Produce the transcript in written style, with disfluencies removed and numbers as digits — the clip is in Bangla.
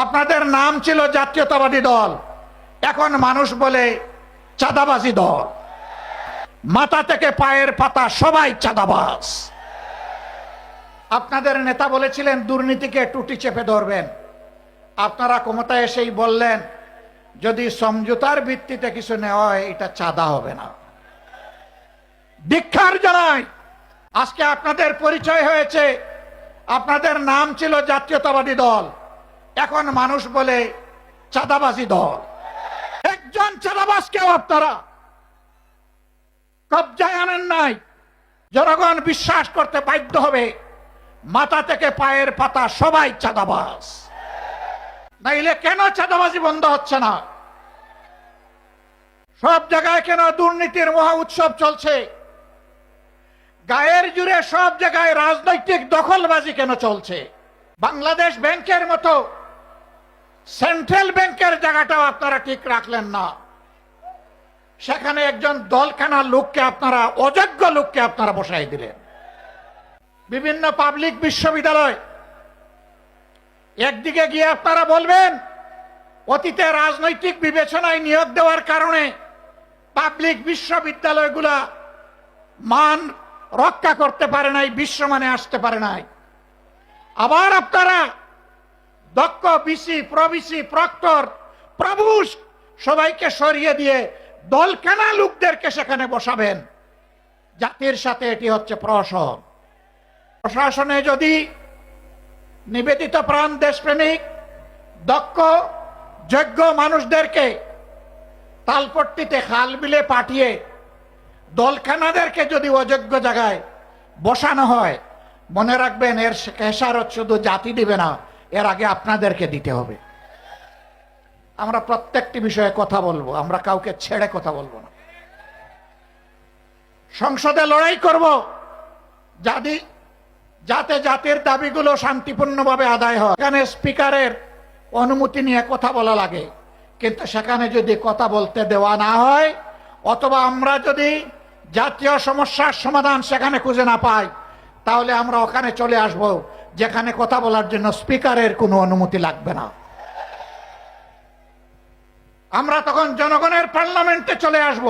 আপনাদের নাম ছিল জাতীয়তাবাদী দল, এখন মানুষ বলে চাঁদাবাজি দল। মাথা থেকে পায়ের পাতা সবাই চাঁদাবাজ। আপনাদের নেতা বলেছিলেন দুর্নীতিকে টুটি চেপে ধরবেন। আপনারা ক্ষমতায় এসেই বললেন যদি সমঝোতার ভিত্তিতে কিছু নেওয়া হয় এটা চাঁদা হবে না। ধিক্কার জানাই। আজকে আপনাদের পরিচয় হয়েছে, আপনাদের নাম ছিল জাতীয়তাবাদী দল, এখন মানুষ বলে চাঁদাবাজি দল। একজন চাঁদাবাজকেও আপনারা কবজায় আনেন নাই। জনগণ বিশ্বাস করতে বাধ্য হবে মাথা থেকে পায়ের পাতা সবাই চাঁদাবাজ। নাইলে কেন চাঁদাবাজি বন্ধ হচ্ছে না? সব জায়গায় কেন দুর্নীতির মহা উৎসব চলছে? গায়ের জুড়ে সব জায়গায় রাজনৈতিক দখলবাজি কেন চলছে? বাংলাদেশ ব্যাংকের মতো সেন্ট্রাল ব্যাংকের জায়গাটাও আপনারা ঠিক রাখলেন না। সেখানে একজন দলখানা লোককে আপনারা, অযোগ্য লোককে আপনারা বসাই দিলেন। বিভিন্ন পাবলিক বিশ্ববিদ্যালয়, একদিকে গিয়ে আপনারা বলবেন অতীতে রাজনৈতিক বিবেচনায় নিয়োগ দেওয়ার কারণে পাবলিক বিশ্ববিদ্যালয়গুলা মান রক্ষা করতে পারে নাই, বিশ্বমানে আসতে পারে নাই। আবার আপনারা দক্ষ বিসি, প্রবিসি, প্রক্টর, প্রভুষ সবাইকে সরিয়ে দিয়ে দলখানা লোকদেরকে সেখানে বসাবেন। জাতির সাথে এটি হচ্ছে প্রহসন। প্রশাসনে যদি নিবেদিত প্রাণ দেশপ্রেমিক দক্ষ যোগ্য মানুষদেরকে তালপট্টিতে খাল বিলে পাঠিয়ে দলখানাদেরকে যদি অযোগ্য জায়গায় বসানো হয়, মনে রাখবেন এর খেসারত শুধু জাতি দিবে না, এর আগে আপনাদেরকে দিতে হবে। আমরা প্রত্যেকটি বিষয়ে কথা বলবো, আমরা কাউকে ছেড়ে কথা বলবো না। সংসদে লড়াই করব যাতে জাতির দাবিগুলো শান্তিপূর্ণভাবে আদায় হয়। এখানে স্পিকারের অনুমতি নিয়ে কথা বলা লাগে, কিন্তু সেখানে যদি কথা বলতে দেওয়া না হয় অথবা আমরা যদি জাতীয় সমস্যার সমাধান সেখানে খুঁজে না পাই, তাহলে আমরা ওখানে চলে আসব যেখানে কথা বলার জন্য স্পিকারের কোনো অনুমতি লাগবে না। আমরা তখন জনগণের পার্লামেন্টে চলে আসব।